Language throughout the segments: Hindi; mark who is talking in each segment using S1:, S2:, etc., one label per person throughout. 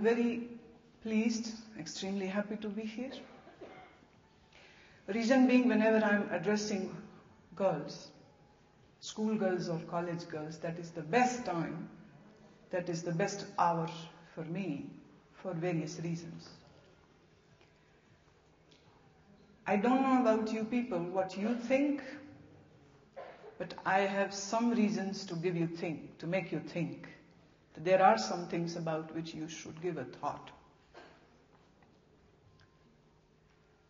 S1: very pleased, extremely happy to be here. Reason being, whenever I'm addressing girls, school girls or college girls, that is the best time, that is the best hour for me, for various reasons. I don't know about you people, what you think, but I have some reasons to make you think. There are some things about which you should give a thought.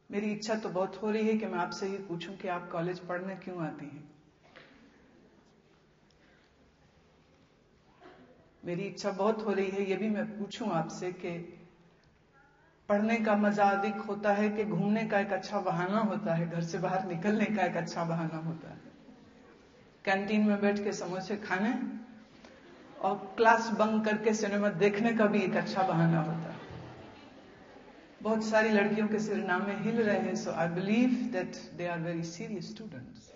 S1: मेरी इच्छा तो बहुत हो रही है कि मैं आपसे ही पूछूं कि आप कॉलेज पढ़ने क्यों आती हैं। मेरी इच्छा बहुत हो रही है ये भी मैं पूछूं आपसे कि पढ़ने का मजा अधिक होता है कि घूमने का एक अच्छा बहाना होता है, घर से बाहर निकलने का एक अच्छा बहाना होता है, कैंटीन में बैठ के समोसे खाने और क्लास बंक करके सिनेमा देखने का भी एक अच्छा बहाना होता है। बहुत सारी लड़कियों के सिरनामे हिल रहे हैं, so I believe that they are very serious students.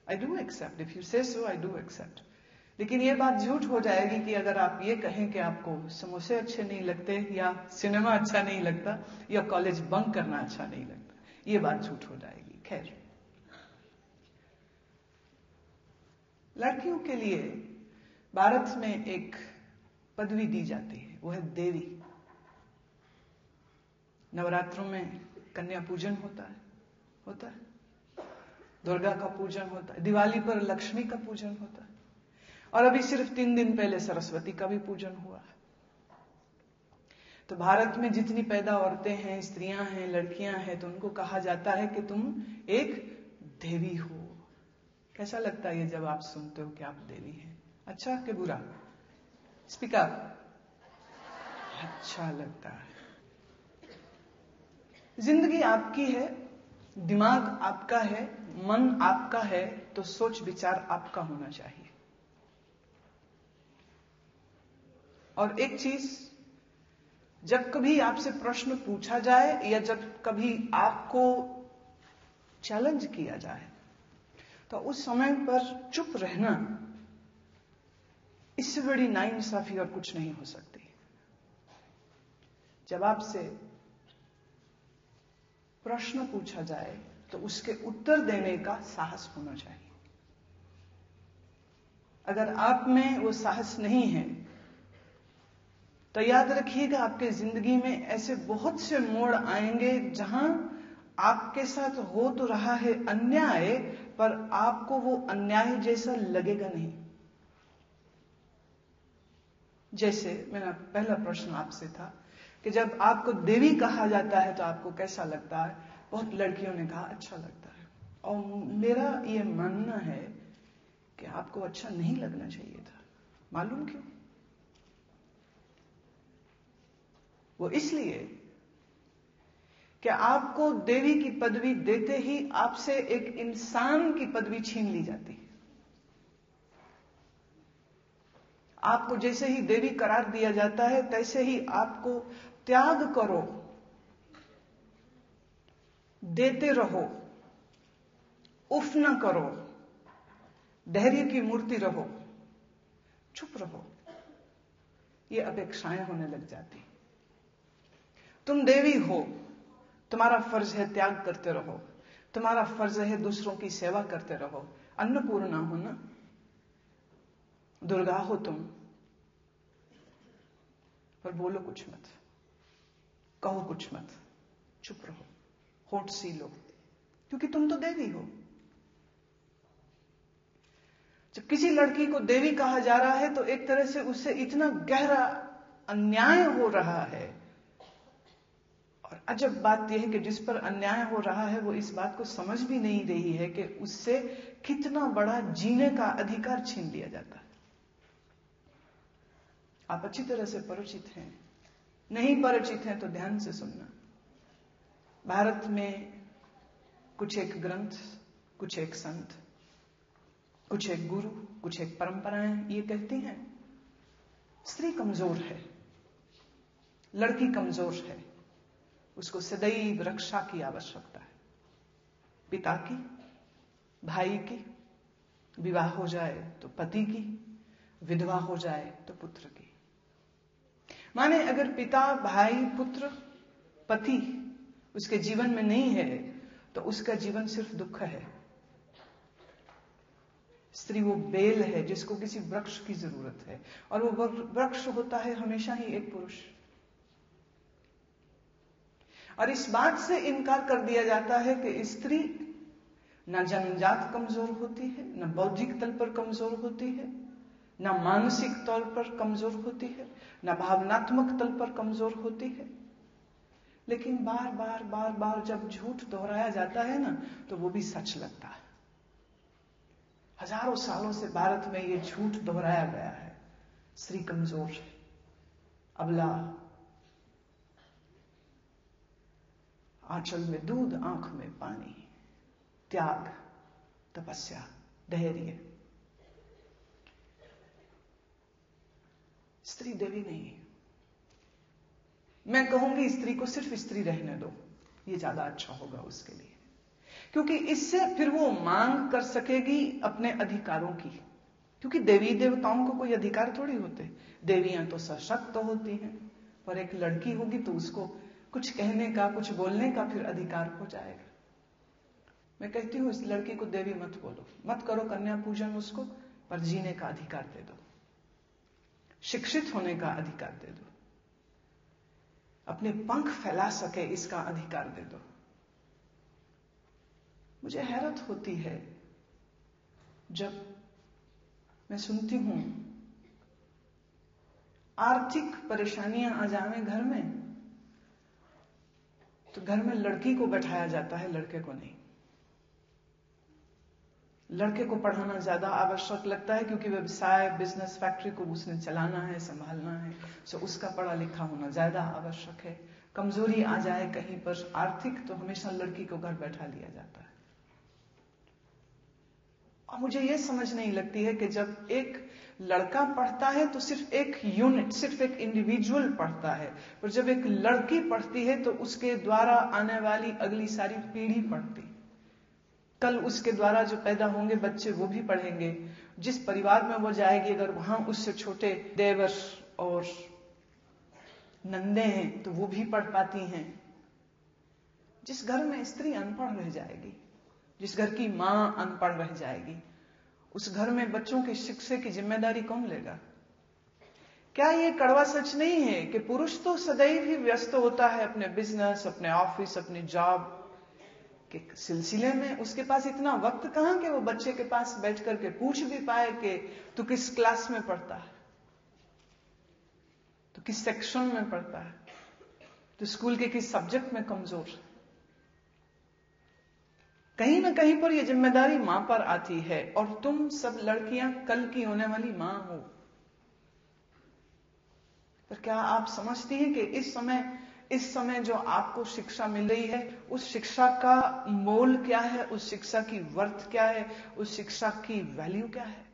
S1: I do accept, if you say so I do accept. लेकिन ये बात झूठ हो जाएगी कि अगर आप ये कहें कि आपको समोसे अच्छे नहीं लगते या सिनेमा अच्छा नहीं लगता या कॉलेज बंक करना अच्छा नहीं लगता, ये बात झूठ हो जाएगी। खैर, लड़कियों के लिए भारत में एक पदवी दी जाती है, वो है देवी। नवरात्रों में कन्या पूजन होता है, दुर्गा का पूजन होता है, दिवाली पर लक्ष्मी का पूजन होता है, और अभी सिर्फ 3 दिन पहले सरस्वती का भी पूजन हुआ है। तो भारत में जितनी पैदा औरतें हैं, स्त्रियां हैं, लड़कियां हैं, तो उनको कहा जाता है कि तुम एक देवी हो। कैसा लगता है ये जब आप सुनते हो कि आप देवी हैं? अच्छा कि बुरा? Speak up. अच्छा लगता है। जिंदगी आपकी है, दिमाग आपका है, मन आपका है, तो सोच विचार आपका होना चाहिए। और एक चीज, जब कभी आपसे प्रश्न पूछा जाए या जब कभी आपको चैलेंज किया जाए, तो उस समय पर चुप रहना, इससे बड़ी नाइंसाफी और कुछ नहीं हो सकती। जब आपसे प्रश्न पूछा जाए तो उसके उत्तर देने का साहस होना चाहिए। अगर आप में वो साहस नहीं है तो याद रखिएगा, आपके जिंदगी में ऐसे बहुत से मोड़ आएंगे जहां आपके साथ हो तो रहा है अन्याय, पर आपको वो अन्याय जैसा लगेगा नहीं। जैसे मेरा पहला प्रश्न आपसे था कि जब आपको देवी कहा जाता है तो आपको कैसा लगता है? बहुत लड़कियों ने कहा अच्छा लगता है, और मेरा ये मानना है कि आपको अच्छा नहीं लगना चाहिए था। मालूम क्यों? वो इसलिए कि आपको देवी की पदवी देते ही आपसे एक इंसान की पदवी छीन ली जाती है। आपको जैसे ही देवी करार दिया जाता है, तैसे ही आपको त्याग करो, देते रहो, उफ न करो, धैर्य की मूर्ति रहो, चुप रहो, ये अपेक्षाएं होने लग जाती। तुम देवी हो, तुम्हारा फर्ज है त्याग करते रहो, तुम्हारा फर्ज है दूसरों की सेवा करते रहो। अन्नपूर्णा हो ना, दुर्गा हो तुम, पर बोलो कुछ मत, कहो कुछ मत, चुप रहो, होठ सी लो, क्योंकि तुम तो देवी हो। जब किसी लड़की को देवी कहा जा रहा है तो एक तरह से उससे इतना गहरा अन्याय हो रहा है। और अजब बात यह है कि जिस पर अन्याय हो रहा है वो इस बात को समझ भी नहीं रही है कि उससे कितना बड़ा जीने का अधिकार छीन लिया जाता है। आप अच्छी तरह से परिचित हैं, नहीं परिचित हैं तो ध्यान से सुनना। भारत में कुछ एक ग्रंथ, कुछ एक संत, कुछ एक गुरु, कुछ एक परंपराएं ये कहती हैं स्त्री कमजोर है, लड़की कमजोर है, उसको सदैव रक्षा की आवश्यकता है। पिता की, भाई की, विवाह हो जाए तो पति की, विधवा हो जाए तो पुत्र की। माने अगर पिता, भाई, पुत्र, पति उसके जीवन में नहीं है तो उसका जीवन सिर्फ दुख है। स्त्री वो बेल है जिसको किसी वृक्ष की जरूरत है, और वो वृक्ष होता है हमेशा ही एक पुरुष। और इस बात से इनकार कर दिया जाता है कि स्त्री न जन्मजात कमजोर होती है, न बौद्धिक तल पर कमजोर होती है, न मानसिक तौर पर कमजोर होती है, न भावनात्मक तल पर कमजोर होती है। लेकिन बार बार बार बार जब झूठ दोहराया जाता है ना, तो वो भी सच लगता है। हजारों सालों से भारत में ये झूठ दोहराया गया है, स्त्री कमजोर है, अबला, आंचल में दूध, आंख में पानी, त्याग, तपस्या, धैर्य। स्त्री देवी नहीं है। मैं कहूंगी स्त्री को सिर्फ स्त्री रहने दो, ये ज्यादा अच्छा होगा उसके लिए, क्योंकि इससे फिर वो मांग कर सकेगी अपने अधिकारों की। क्योंकि देवी देवताओं को कोई अधिकार थोड़ी होते, देवियां तो सशक्त होती हैं, पर एक लड़की होगी तो उसको कुछ कहने का, कुछ बोलने का फिर अधिकार हो जाएगा। मैं कहती हूं इस लड़की को देवी मत बोलो, मत करो कन्या पूजन उसको, पर जीने का अधिकार दे दो, शिक्षित होने का अधिकार दे दो, अपने पंख फैला सके इसका अधिकार दे दो। मुझे हैरत होती है जब मैं सुनती हूं आर्थिक परेशानियां आ जावे घर में, तो घर में लड़की को बैठाया जाता है, लड़के को नहीं। लड़के को पढ़ाना ज्यादा आवश्यक लगता है, क्योंकि व्यवसाय, बिजनेस, फैक्ट्री को उसने चलाना है, संभालना है, सो उसका पढ़ा लिखा होना ज्यादा आवश्यक है। कमजोरी आ जाए कहीं पर आर्थिक, तो हमेशा लड़की को घर बैठा लिया जाता है। और मुझे यह समझ नहीं लगती है कि जब एक लड़का पढ़ता है तो सिर्फ एक यूनिट, सिर्फ एक इंडिविजुअल पढ़ता है, पर जब एक लड़की पढ़ती है तो उसके द्वारा आने वाली अगली सारी पीढ़ी पढ़ती। कल उसके द्वारा जो पैदा होंगे बच्चे वो भी पढ़ेंगे। जिस परिवार में वो जाएगी, अगर वहां उससे छोटे देवर और नंदे हैं तो वो भी पढ़ पाती हैं। जिस घर में स्त्री अनपढ़ रह जाएगी, जिस घर की मां अनपढ़ रह जाएगी, उस घर में बच्चों की शिक्षा की जिम्मेदारी कौन लेगा? क्या ये कड़वा सच नहीं है कि पुरुष तो सदैव ही व्यस्त होता है अपने बिजनेस, अपने ऑफिस, अपने जॉब के सिलसिले में? उसके पास इतना वक्त कहां कि वो बच्चे के पास बैठ करके पूछ भी पाए कि तू किस क्लास में पढ़ता है, तो किस सेक्शन में पढ़ता है, तो स्कूल के किस सब्जेक्ट में कमजोर है। कहीं ना कहीं पर यह जिम्मेदारी मां पर आती है, और तुम सब लड़कियां कल की होने वाली मां हो। पर क्या आप समझती हैं कि इस समय जो आपको शिक्षा मिल रही है, उस शिक्षा का मोल क्या है, उस शिक्षा की वर्थ क्या है, उस शिक्षा की वैल्यू क्या है?